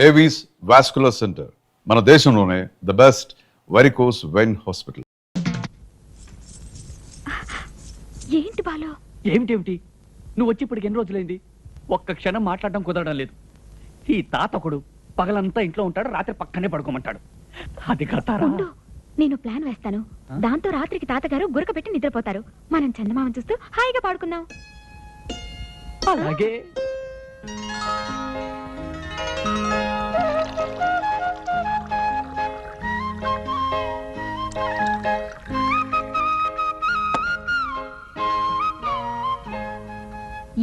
Avis vascular centre మన దేశంలోనే the best varicose vein hospital. ఏంటి బాలు? ఏమిటేమిటి నువ్వు వచ్చి ఇప్పటికి ఎన్ని రోజులైంది? ఒక్క క్షణం మాట్లాడడం కుదరడం లేదు. ఈ తాతకుడు పగలంతా ఇంట్లో ఉంటాడు, రాత్రి పక్కనే పడుకోమంటాడు. అది కథారా? నేను ప్లాన్ వేస్తాను. దాంతో రాత్రికి తాతగారు గురక పెట్టి నిద్రపోతారు. మనం చందమామని చూస్తూ హాయిగా పాడుకుందాం. అలాగే.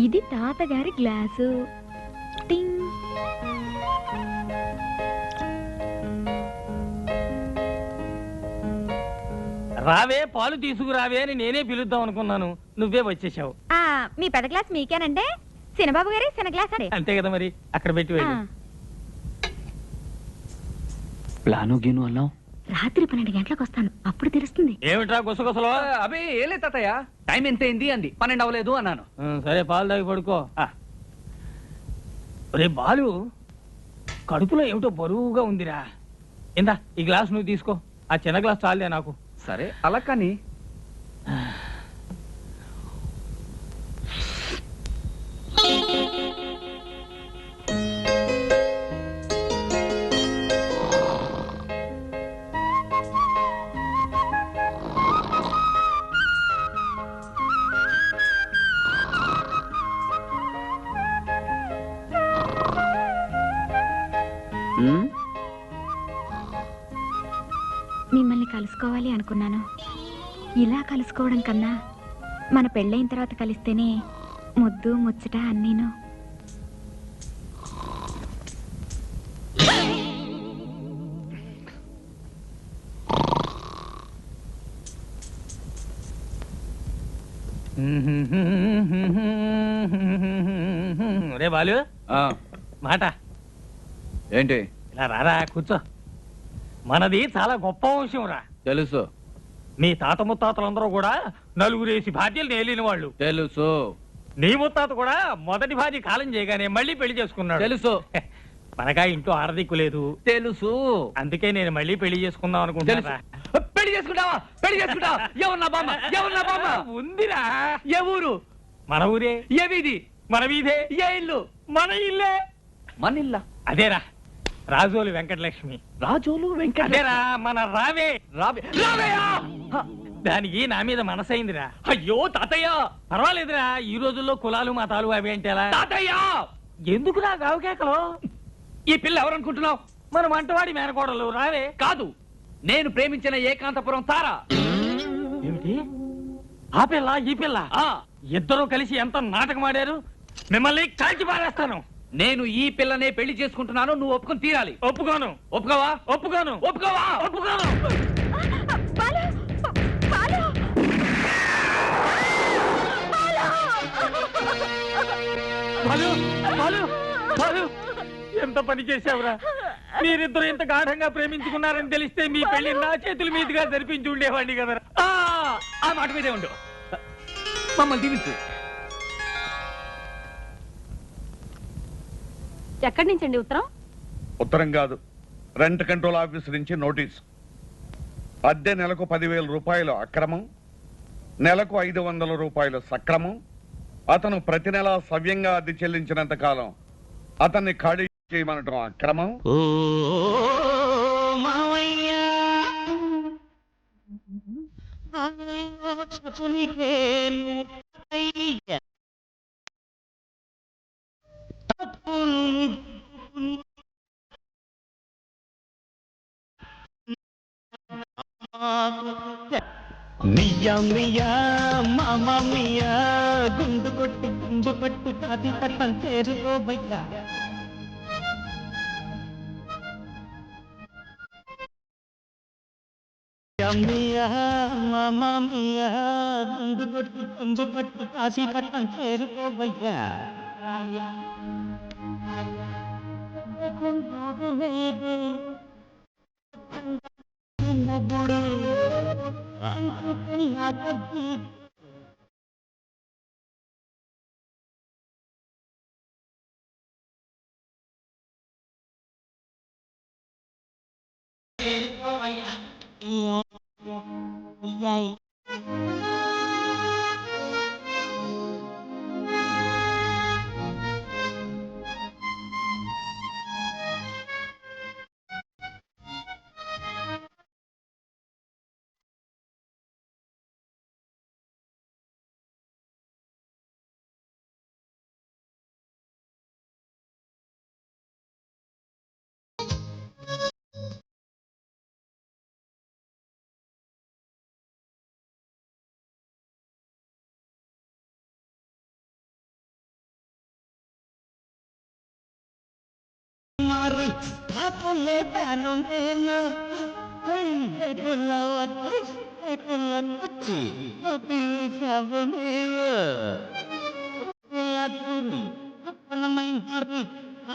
ఇది తాతగారి గ్లాసు. టింగ్. రావే పాలు తీసుకురావే అని నేనే పిలుద్దాం అనుకున్నాను, నువ్వే వచ్చేసావు. మీ పెద్ద గ్లాస్ మీకేనంటే చిన్నబాబు గారి చిన్న గ్లాస్ అండి. అంతే కదా మరి, అక్కడ పెట్టి వెళ్ళు. ప్లాను గీను అన్నావు. రాత్రి 12 గంటలకు వస్తాను, అప్పుడు తెలుస్తుంది. ఏమిట్రా గుసగుసలో? అవి ఏలే తాతయ్య, టైం ఎంత అయింది అంది. 12 అవ్వలేదు అన్నాను. సరే పాలు తాగి పడుకో. రే బాలు, కడుపులో ఏమిటో బరువుగా ఉందిరా. ఇందా ఈ గ్లాస్ నువ్వు తీసుకో, ఆ చిన్న గ్లాస్ చాలే నాకు. సరే అలా కానీ. మిమ్మల్ని కలుసుకోవాలి అనుకున్నాను. ఇలా కలుసుకోవడం కన్నా మన పెళ్ళైన తర్వాత కలిస్తేనే ముద్దు ముచ్చట అన్నీను. రే బాలు, మాట ఏంటి? ఇలా రారా, కూర్చో. మనది చాలా గొప్ప వంశం రా. తెలుసు. మీ తాత ముత్తాతలందరూ కూడా నలుగురేసి భార్యలు నేలిన వాళ్ళు. తెలుసు. నీ ముత్తాత కూడా మొదటి భార్య కాలం చేయగానే మళ్ళీ పెళ్లి చేసుకున్నాడు. తెలుసు. మనగా ఇంట్లో ఆడదిక్కు లేదు. తెలుసు. అందుకే నేను మళ్ళీ పెళ్లి చేసుకుందాం అనుకుంటున్నా. పెళ్లి చేసుకుంటావా? పెళ్లి చేసుకుంటావా? ఎవరు బామ్మ? ఎవరు బామ్మ? ఉందిరా. ఏ ఊరు? మన ఊరే. ఏ వీధి? మన వీధే. ఏ ఇల్లు? మన ఇల్లే. మన ఇల్లా? అదేరా, రాజోలు వెంకటలక్ష్మి. రాజోలు వెంకట? అదేరా మన రావే. రావయ్యా! దానికి నా మీద మనసైందిరా. అయ్యో తాతయ్య! పర్వాలేదురా, ఈ రోజుల్లో కులాలు మతాలు అవి అంటే ఎలా? తాతయ్య! ఎందుకురా గావుకేకలో? ఈ పిల్ల ఎవరనుకుంటున్నావు? మన వంటవాడి మేనకోడలు రావే. కాదు, నేను ప్రేమించిన ఏకాంతపురం తార. ఏమిటి? ఆ పిల్ల ఈ పిల్ల ఇద్దరూ కలిసి ఎంత నాటకం ఆడారు. మిమ్మల్ని కాల్చి పారేస్తాను. నేను ఈ పిల్లనే పెళ్లి చేసుకుంటున్నాను, నువ్వు ఒప్పుకొని తీరాలి. ఒప్పుకోను. ఒప్పుకోవా? ఒప్పుకోను. ఒప్పుకోవా? ఒప్పుకోను. బాలు, బాలు, బాలు, ఎంత పని చేశావురా. మీరిద్దరు ఇంత గాఢంగా ప్రేమించుకున్నారని తెలిస్తే మీ పెళ్లి నా చేతుల మీదుగా జరిపించి ఉండేవాడిని కదరా. ఆ మాట మీదే ఉండు. మమ్మల్ని దీవించు. ఎక్కడి నుంచండి ఉత్తరం? ఉత్తరం కాదు, రెంట్ కంట్రోల్ ఆఫీస్ నుంచి నోటీస్. అద్దె నెలకు 10,000 రూపాయలు అక్రమం, నెలకు 500 రూపాయలు సక్రమం. అతను ప్రతి నెలా సవ్యంగా అద్దె చెల్లించినంత కాలం అతన్ని ఖాళీ చేయమనటం అక్రమం. మియా మియా మామా మియా గుండు కొట్టి గుండు పట్టు కాది పట్టం చేరుకోబయ్యా. మియా మామా మియా గుండు కొట్టి గుండు పట్టు కాసి పట్టం చేరుకోబయ్యా. మారు ఆపులే తాను నేను ఎటులా వచ్చి పిలిచావు నీవు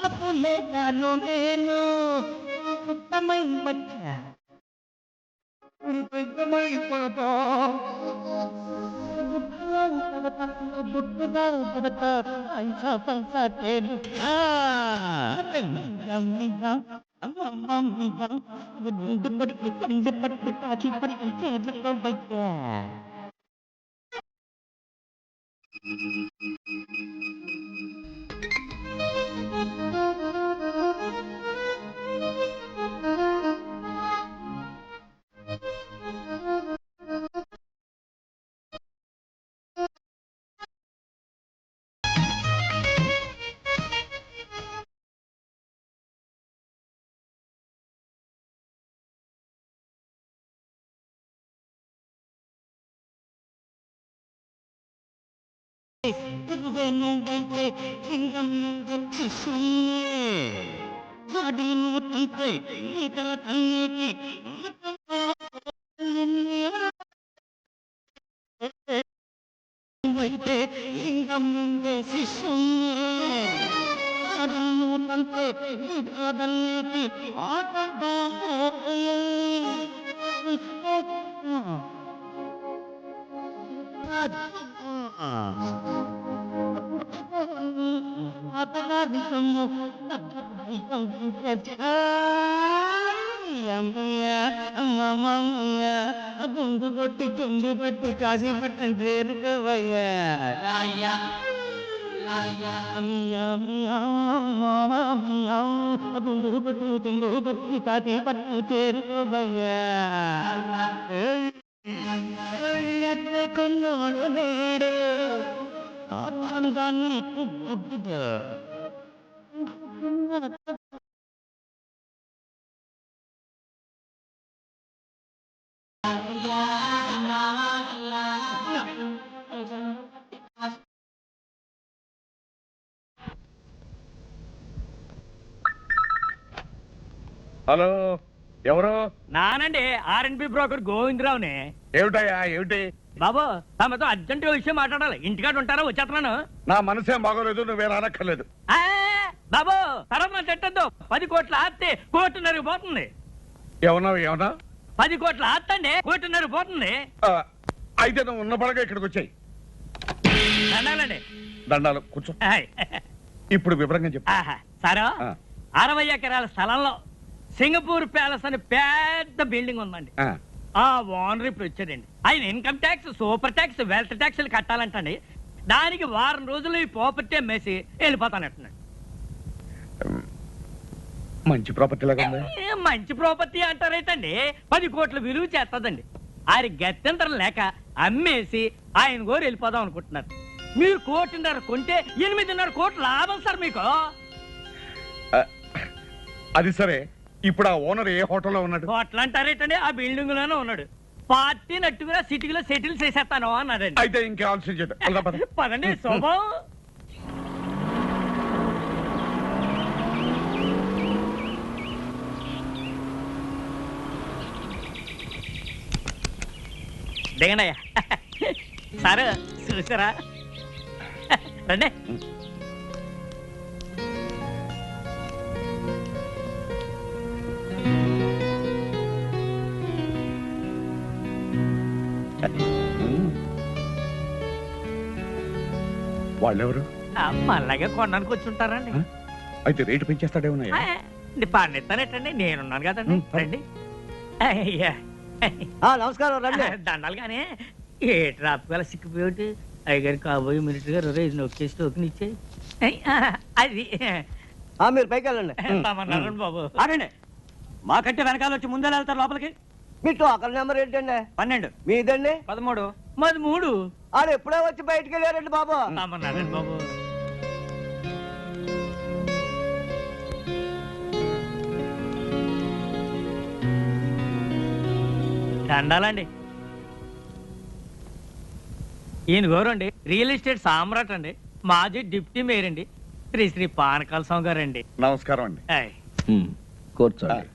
ఆపులే తాను నేను ఉత్తమై వచ్చా గుండు కొట్టి కుండు పట్టి కాశీపట్నం చేరుకోవయ్యా గుండు పట్టు కుండు పట్టి కాశీపట్నం చేరుకోవయ్యా కొన్నాడు నేడు ఆత్మగాన్ని పుట్టుగా హలో, ఎవరు? నానండి ఆర్ఎన్బి బ్రోకర్ గోవిందరావుని. ఏమిటయ్యా, ఏమిటి? బాబు తమతో అర్జెంట్ విషయం మాట్లాడాలి. ఇంటికాడ ఉంటారా? వచ్చేస్తున్నాను. నా మనసేం బాగోలేదు, నువ్వే రానక్కర్లేదు. ఆ, బాబు తర్వాత తిట్టద్దు. 10 కోట్ల ఆస్తి కోటిన్నర పోతుంది. ఏమన్నా 10 కోట్ల ఆస్తి అండి, కోటిన్నర పోతుంది. అయితే నువ్వు ఉన్న పడగా ఇక్కడికి వచ్చాయి. అన్నానండి. దండాలు, కూర్చో. ఇప్పుడు వివరంగా చెప్పు. సరే, ఆ. 60 ఎకరాల స్థలంలో సింగపూర్ ప్యాలెస్ అని పెద్ద బిల్డింగ్ ఉందండి. ఆ ఓనర్ ఇప్పుడు వచ్చాడండి. ఆయన income tax, super tax, wealth ట్యాక్స్లు కట్టాలంటండి. దానికి వారం రోజులు ఈ ప్రాపర్టీ అమ్మేసి వెళ్ళిపోతానంటున్నాడు. మంచి ప్రాపర్టీ లాగా ఉంది. మంచి ప్రాపర్టీ అంటారైతండి, 10 కోట్ల విలువ చేస్తుందండి. ఆయన గత్యంతరం లేక అమ్మేసి ఆయన గోరు వెళ్ళిపోదాం అనుకుంటున్నారు. మీరు 1.5 కోటి కొంటే 8.5 కోట్ల లాభం సార్ మీకు. అది సరే, ఇప్పుడు ఆ ఓనర్ ఏ హోటల్లో ఉన్నాడు? హోటల్ అంటారేటండి, ఆ బిల్డింగ్ లోనే ఉన్నాడు. పార్టీ నట్టుగా సిటీలో సెటిల్ చేసేస్తాను అన్నాడండి. అయితే ఇంకా ఆలోచన చేద్దాం. పదండి శోభం. దిగండి సార్, చూసారా? రండి. వాళ్ళెవరు? మళ్ళాగే కొనడానికి వచ్చి ఉంటారండి. అయితే రేటు పెంచేస్తాడేమన్నా? పన్నిస్తానేటండి, నేనున్నాను కదండి. రండి. అయ్యా నమస్కారం రండి. దండాలు కానీ ఏ ట్రాప్ వల్ల సిక్కిపోయి అయ్యగారు కాబోయే మినిస్టర్ గారు రేజ్ నొక్కేసి టోకెన్ ఇచ్చాయి అది మీరు పైకి వెళ్ళండి. తమన్నారండి బాబు. ఆడండి మాకంటే వెనకాల వచ్చి ముందే వెళ్తారు లోపలికి. మీ టోకన్ నెంబర్ ఏంటండి? 12 మీదండి? 13 మాది 3. ఆడు ఎప్పుడో వచ్చి బయటికి వెళ్ళారండి బాబు. తమన్నారండి బాబు. దండాలండి. ఈయన గౌరండి రియల్ ఎస్టేట్ సామ్రాట్ అండి, మాజీ డిప్యూటీ మేయర్ అండి, శ్రీ శ్రీ పానకాల స్వామి గారు అండి. నమస్కారం అండి. కూర్చోండి.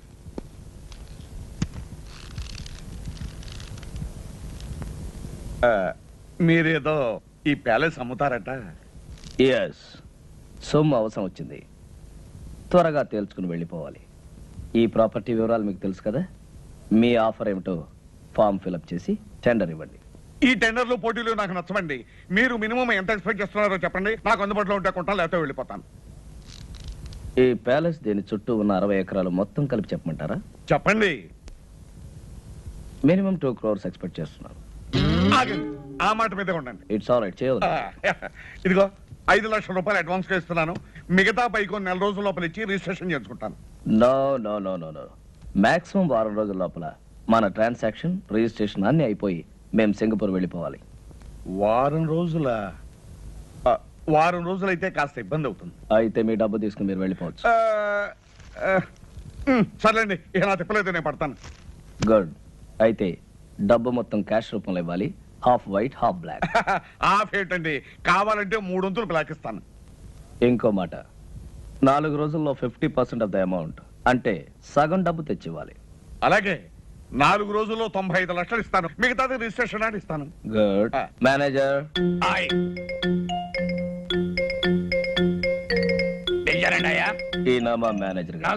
మీరేదో ఈ ప్యాలెస్ అమ్ముతారట. ఎస్, సొమ్ము అవసరం వచ్చింది, త్వరగా తేల్చుకుని వెళ్ళిపోవాలి. ఈ ప్రాపర్టీ వివరాలు మీకు తెలుసు కదా. మీ ఆఫర్ ఏమిటో ఫామ్ ఫిలప్ చేసి టెండర్ ఇవ్వండి. ఈ టెండర్లు పోటీలు నాకు నచ్చవండి. మీరు మినిమం ఎంత ఎక్స్పెక్ట్ చేస్తున్నారో చెప్పండి, నాకు అందుబాటులో ఉంటే కొంటాను, లేకపోతే వెళ్ళిపోతాను. ఈ ప్యాలెస్ దీని చుట్టూ ఉన్న 60 ఎకరాలు మొత్తం కలిపి చెప్పమంటారా? చెప్పండి. మినిమం 2 crores ఎక్స్పెక్ట్ చేస్తున్నాను. ఆగండి, ఆ మాట మీద ఉండండి. ఇట్స్ ఆల్ రైట్, చేయదు. ఇదిగో 5 లక్షల రూపాయలు అడ్వాన్స్ గా ఇస్తున్నాను. మిగతా పైకి 4 రోజుల లోపల ఇచ్చి రిజిస్ట్రేషన్ చేసుకుంటాను. No no no no no, maximum 1 వారం రోజుల లోపల మన ట్రాన్సాక్షన్ రిజిస్ట్రేషన్ అన్ని అయిపోయి మేము సింగపూర్ వెళ్ళిపోవాలి. వారం రోజులు అయితే కాస్త ఇబ్బంది అవుతుంది. అయితే మీ డబ్బు తీసుకుని మీరు వెళ్ళిపోవచ్చు. సర్లేండి, ఇక నా తిప్పలేదు, నేను పడతాను. గుడ్. అయితే డబ్బు మొత్తం క్యాష్ రూపంలో ఇవ్వాలి, half white half black. Half ఏంటండి, కావాలంటే 3 వంతులు బ్లాక్ ఇస్తాను. ఇంకో మాట, 4 రోజుల్లో 50% ఆఫ్ ద అమౌంట్, అంటే సగం డబ్బు తెచ్చివ్వాలి. అలాగే 4 రోజుల్లో 95 లక్షలు ఇస్తాను, మిగతాది రిజిస్ట్రేషన్ అని ఇస్తాను. గుడ్. మేనేజర్, ఈయన మా మేనేజర్ గారు.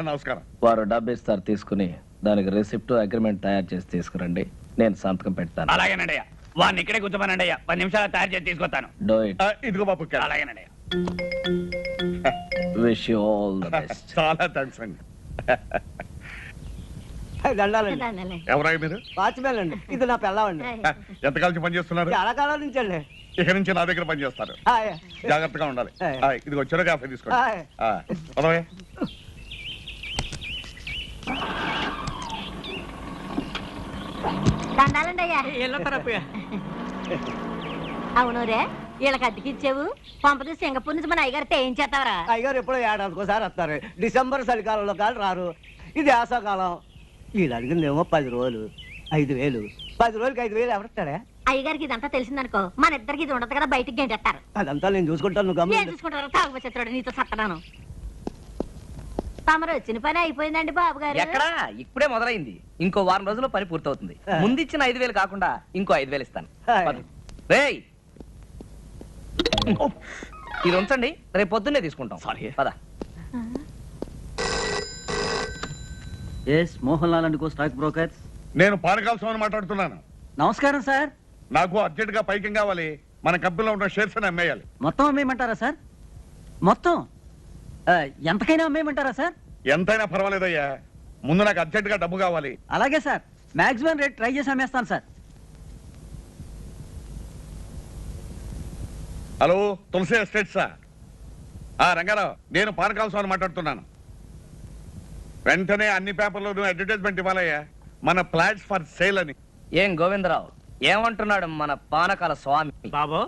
నమస్కారం. వారు డబ్బు ఇస్తారు, తీసుకుని దానికి రిసిప్ట్ అగ్రిమెంట్ తయారు చేసి తీసుకురండి, నేను సంతకం పెడతాను. అలాగేనండి అయ్యా, వాడిని ఇక్కడే కూర్చోమనండి అయ్యా, 10 నిమిషాలు తయారు చేసి తీసుకొస్తాను. Do it. ఇదిగో బాబు. అలాగేనండి అయ్యా. Wish you all the best. చాలా థ్యాంక్స్ అండి. దండాలండి. ఎవరై మీరు? వాచ్మెన్ అండి. ఇది నా పిల్లవండి. ఎంతకాలం పని చేస్తున్నారు? చాలా కాలం నుంచి అండి. ఇక నుంచి నా దగ్గర పని చేస్తారు, జాగ్రత్తగా ఉండాలి. ఇదిగో చెరుకు కాఫీ తీసుకోండి. పదవే. దండాలండి అయ్యా. అవును రే, వీళ్ళకి అద్దెకిచ్చావు, పంపది సింగపూర్ నుంచి మన అయ్యగారితో ఏం చేస్తావరా? అయ్యగారు ఎప్పుడో ఏడాదికోసారి వస్తారు. డిసెంబర్ చలికాలంలో కాదు రారు. ఇది ఆశాకాలం. వీళ్ళు అడిగిందేమో 10 రోజులు 5,000. 10 రోజులకి 5,000 ఎవరిస్తాడే? అయ్యగారికి ఇదంతా తెలిసిందనుకో, మన ఇద్దరికి ఇది ఉండదు కదా, బయటికి గెంటేస్తారు. అదంతా నేను చూసుకుంటాను, నువ్వు ఏం గమనించు. చూసుకుంటారు? తాగుబోతున్నాడు, నీతో సత్తనాను. తమరు వచ్చిన పని అయిపోయిందండి బాబు గారు. ఎక్కడా, ఇప్పుడే మొదలైంది. ఇంకో 1 వారం రోజుల్లో పని పూర్తవుతుంది. ముందు ఇచ్చిన 5,000 కాకుండా ఇంకో 5,000 ఇస్తాను. పద. రేయ్, ఇది ఉంచండి, రేపు పొద్దున్నే తీసుకుంటాం. సారీ. పద. Yes, Mohan Lal and co stock brokers. నేను పానకాల స్వామిని మాట్లాడుతున్నాను. నమస్కారం సార్. నాకు అర్జెంట్ గా పైకి కావాలి. మన కంపెనీలో ఉన్న షేర్స్ అని అమ్మేయాలి. మొత్తం అమ్మేయమంటారా సార్? మొత్తం ఎంతకైనా అమ్మేయమంటారా సార్? ఎంతైనా పర్వాలేదయ్యా, ముందు నాకు అర్జెంట్ గా డబ్బు కావాలి. అలాగే సార్, మాక్సిమం రేట్ ట్రై చేసి అమ్మేస్తాను సార్. హలో, తులసి ఎస్టేట్సా? రంగారావు, నేను పానకాల స్వామిని మాట్లాడుతున్నాను. వెంటనే అన్ని పేపర్లోనూ అడ్వర్టైజ్మెంట్ ఇవ్వాలయ్యా, మన ఫ్లాట్స్ ఫర్ సేల్ అని. ఏం గోవిందరావు, ఏమంటున్నాడు మన పానకాల స్వామి? బాబు,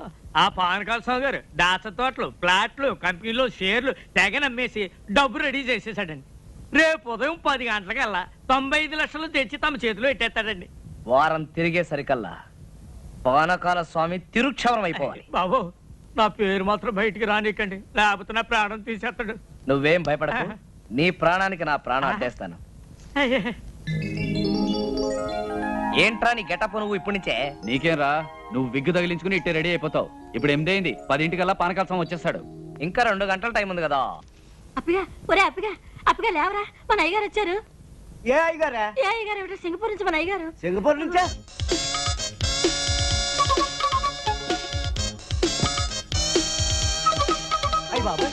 ఆ పానకాల స్వామి గారు దాచ తోటలు, ప్లాట్లు, కంపెనీలు, షేర్లు తెగ నమ్మేసి డబ్బు రెడీ చేసేసాడండి. రేపు ఉదయం 10 గంటలకల్లా 95 లక్షలు తెచ్చి తమ చేతిలో పెట్టేస్తాడండి. వారం తిరిగేసరికల్లా పానకాల స్వామి తిరుక్షవరం అయిపోవాలి. బాబు, నా పేరు మాత్రం బయటికి రానికండి, లేకపోతే నా ప్రాణం తీసేస్తాడు. నువ్వేం భయపడకు, నీ ప్రాణానికి నా ప్రాణం అడ్డేస్తాను. ఏంట్రా నీ గెటప్ నువ్వు ఇప్పటి నుంచే? నీకేం రా, నువ్వు విగ్గు తగిలించుకుని ఇట్టే రెడీ అయిపోతావు. ఇప్పుడు 8 అయింది, 10 పానకాల స్వామి వచ్చేస్తాడు. ఇంకా 2 గంటల టైం ఉంది కదా. అప్పిగా, ఒరే అప్పిగా, అప్పిగా లేవరా, మన అయ్యగారు వచ్చారు. ఏ అయ్యగారా? ఏ అయ్యగారు ఏమిటో? సింగపూర్ నుంచి మన అయ్యగారు. సింగపూర్ నుంచా? అయ్యి బాబా,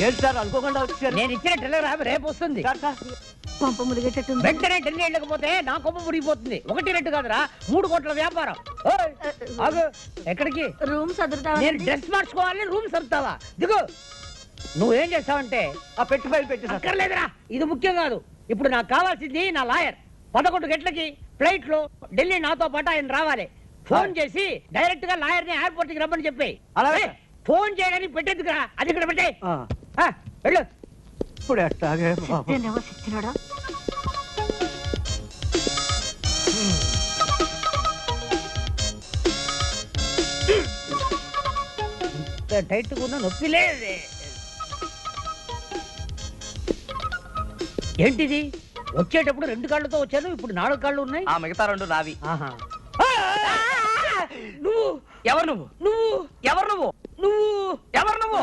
ఏంటి సార్ అనుకోకుండా వచ్చారు? నేను ఇచ్చిన టెలిగ్రామ్ రేపు వస్తుంది. సార్, సార్, పంప ములిగేటట్టుంది. వెంటనే ఢిల్లీ వెళ్ళకపోతే నా కొమ్మ మురిగిపోతుంది. 1 2 కాదురా 3 కోట్ల వ్యాపారం. ఓయ్, ఆగు. ఎక్కడికి? రూమ్ సదురుతా. నేను డ్రెస్ మార్చుకోవాలని రూమ్ సర్దుతావా? దిగు. నువ్వేం చేస్తావంటే ఆ పెట్టి ఫైల్ పెట్టి సార్. అక్కర్లేదురా, ఇది ముఖ్యం కాదు. ఇప్పుడు నాకు కావాల్సింది నా లాయర్. 11 గంటలకి ఫ్లైట్ లో ఢిల్లీ నాతో పాటు ఆయన రావాలి. ఫోన్ చేసి డైరెక్ట్ గా లాయర్ ని ఎయిర్పోర్ట్ కి రమ్మని చెప్పి. అలాగే. ఫోన్ చేయడానికి పెట్టేందుకురా, అది ఇక్కడ పెట్టే. వెళ్ళు. ఇప్పుడు ఎట్టాగే బాబు. నేనేమో సిచ్చినాడా? టైట్ కూడా నొప్పి లేదే. ఏంటిది? వచ్చేటప్పుడు 2 కాళ్ళతో వచ్చాను, ఇప్పుడు 4 కాళ్ళు ఉన్నాయి. ఆ మిగతా 2 నావి. ఆహా. నువ్వు ఎవరు నువ్వు? నువ్వు ఎవరు నువ్వు? నువ్వు ఎవరు నువ్వు?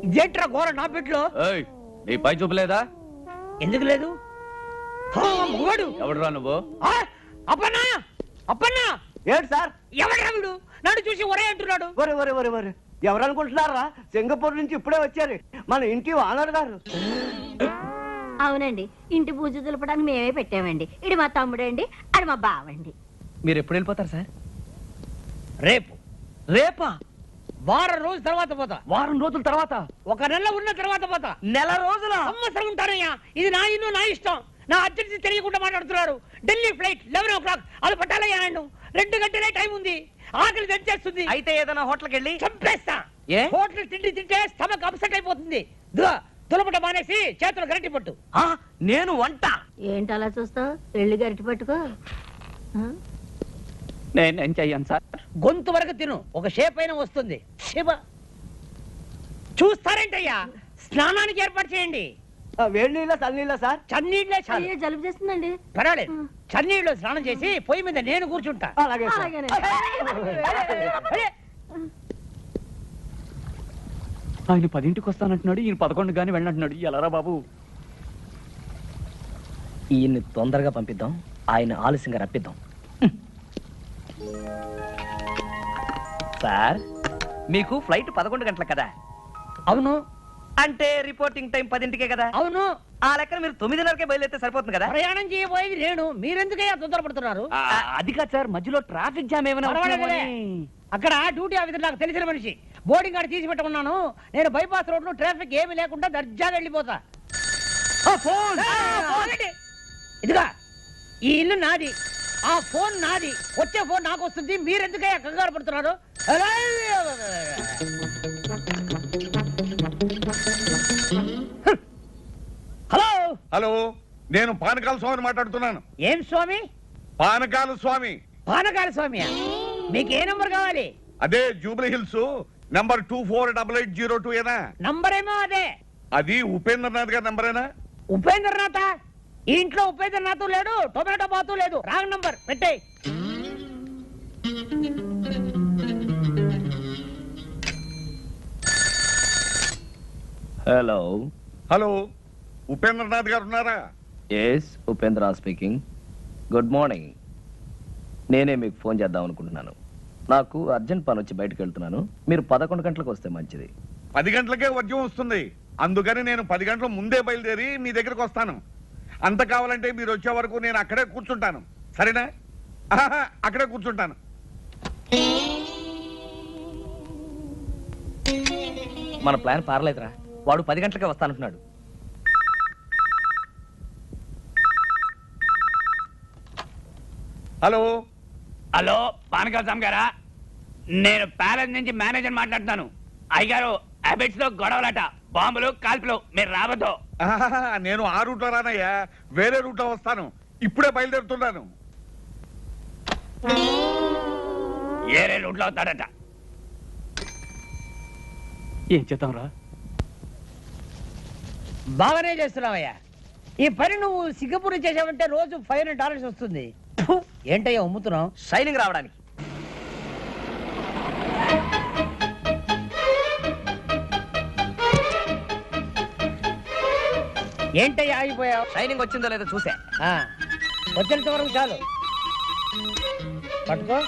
ఇదేంట్రా ఘోర నా పెట్లో? నీ పై చూపలేదా? ఎందుకు లేదు? మగవాడు ఎవడురా నువ్వు? అప్పన్నా, అప్పన్నా, ఏంటి సార్? ఎవడా వీడు? నన్ను చూసి ఒరే అంటున్నాడు. ఒరే ఒరే ఒరే ఒరే, ఎవరు అనుకుంటున్నారా? సింగపూర్ నుంచి ఇప్పుడే వచ్చారు మన ఇంటి ఓనర్ గారు. అవునండి, ఇంటి పూజ దులపడానికి మేమే పెట్టామండి. ఇది మా తమ్ముడండి, అది మా బావండి. మీరు ఎప్పుడు వెళ్ళిపోతారు సార్? రేపు. రేపా? వారం రోజుల తర్వాత పోతా. వారం రోజుల తర్వాత? 1 నెల ఉన్న తర్వాత పోతా. నెల రోజుల? సంవత్సరం ఉంటానయ్యా. ఇది నా ఇల్లు, నా ఇష్టం. నా అర్జెన్సీ తెలియకుండా మాట్లాడుతున్నారు. Delhi flight 11 o'clock. అది పట్టాలయ్యా నన్ను. 2 గంటలే టైం ఉంది. ఆకలి తెచ్చేస్తుంది. అయితే ఏదైనా హోటల్కి వెళ్ళి చంపేస్తా. ఏ? హోటల్ తిండి తింటే స్టమక్ అప్సెట్ అయిపోతుంది. తులపట మానేసి చేతులు గరటి పట్టు. నేను వంట. ఏంటి అలా చూస్తావు? వెళ్ళి గరిటి పట్టుకో. నేనేం చెయ్యను సార్. గొంతు వరకు తిను, ఒక షేప్ అయినా వస్తుంది. శివ చూస్తారేంటయ్యా? స్నానానికి ఏర్పాటు చేయండి. వేడి నీళ్ళ చల్లనీళ్ళ సార్? చన్నీళ్ళే చాలు. అయ్యో, జలుబు చేస్తుందండి. పర్వాలేదు, చన్నీళ్ళు స్నానం చేసి పొయ్యి మీద నేను కూర్చుంటా. అలాగే సార్. అరే, ఆయన 10ంటికి వస్తానంటున్నాడు, ఈయన 11 గాని వెళ్ళంటున్నాడు. ఎలారా బాబు? ఈయన్ని తొందరగా పంపిద్దాం, ఆయన ఆలస్యంగా రప్పిద్దాం. సార్, మీకు ఫ్లైట్ 11 గంటలకు కదా? అవును. అంటే రిపోర్టింగ్ టైం 10ంటికే కదా? అవును. ఆ లెక్కన మీరు 9:30కే బయలుదేరితే సరిపోతుంది కదా? ప్రయాణం చేయబోయేది నేను. మీరెందుకయ్యా తొందరపడుతున్నారు? అది కాదు సార్, మధ్యలో ట్రాఫిక్ జామ్ ఏమైనా పర్వాలేదులే. అక్కడ డ్యూటీ ఆఫీసర్ నాకు తెలిసిన మనిషి. బోర్డింగ్ కార్డు తీసి పెట్టుకున్నాను. నేను బైపాస్ రోడ్ లో ట్రాఫిక్ ఏమీ లేకుండా దర్జాగా వెళ్ళిపోతా. ఇదిగా, ఈ ఇల్లు నాది, ఆ ఫోన్ నాది. వచ్చే ఫోన్ నాకు వస్తుంది. మీరెందుకయ్యా కంగారు పడుతున్నారు? హలో హలో, నేను పానకాల స్వామిని మాట్లాడుతున్నాను. ఏం స్వామి? పానకాల స్వామి. పానకాల స్వామి. మీకు ఏ నంబర్ కావాలి? అదే జూబ్లీ హిల్స్ నంబర్ 248802 ఏనా? నంబర్ ఏమో అదే. అది ఉపేంద్రనాథ్ గారి నంబరేనా? ఉపేంద్రనాథ? ఈ ఇంట్లో ఉపేంద్రనాథ్ లేడు, టొమాటో బాతు లేదు. రాంగ్ నంబర్ పెట్టే. హలో. హలో, ఉపేంద్రనాథ్ గారు ఉన్నారా? Yes, Upendra speaking. Good morning. నేనే మీకు ఫోన్ చేద్దాం అనుకుంటున్నాను. నాకు అర్జెంట్ పని వచ్చి బయటకు వెళ్తున్నాను. మీరు 11 గంటలకు వస్తే మంచిది. 10 గంటలకే వర్జం వస్తుంది. అందుకని నేను 10 గంటల ముందే బయలుదేరి మీ దగ్గరకు వస్తాను. అంత కావాలంటే మీరు వచ్చే వరకు నేను అక్కడే కూర్చుంటాను. సరేనా? అక్కడే కూర్చుంటాను. మన ప్లాన్ పారలేదురా. వాడు 10 గంటలకే వస్తానంటున్నాడు. హలో. హలో, పానకాల స్వామి గారా? నేను ప్యాలెస్ నుంచి మేనేజర్ మాట్లాడుతాను. అయ్యగారు, హ్యాబిట్స్ లో గొడవలట, బాంబులు కాల్పులు, మీరు రావద్దు. నేను ఆ రూట్లో రానయ్యా, వేరే రూట్లో వస్తాను. ఇప్పుడే బయలుదేరుతున్నాను. ఏరే రూట్లో అవుతాడట. ఏం చేద్దాం రా? బాగానే చేస్తున్నావయ్యా. ఈ పని నువ్వు సింగపూర్ చేసావంటే రోజు $500 వస్తుంది. ఏంటయ్యా ఉమ్ముతున్నావు? షైనింగ్ రావడానికి. ఏంటయ్యా ఆగిపోయావు? షైనింగ్ వచ్చిందో లేదో చూసా. వచ్చేంత వరకు చాలు. పట్టుకో.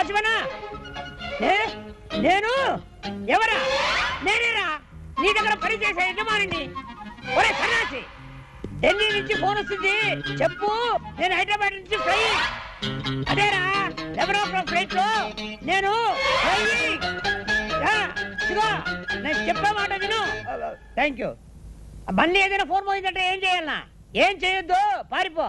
వాచ్మనా నేను ఎవరా? నేనేరా నీ దగ్గర పనిచేసే యజమానిని. ఒరే సన్నాసి, ఢిల్లీ నుంచి ఫోన్ వస్తుంది, చెప్పు నేను హైదరాబాద్ నుంచి ఫ్లై. అదేరా 11 ఫ్లైట్ లో నేను నేను చెప్పే మాట విను. Thank you. మళ్ళీ ఏదైనా ఫోన్ పోయిందంటే ఏం చేయాలన్నా? ఏం చేయొద్దు, పారిపో.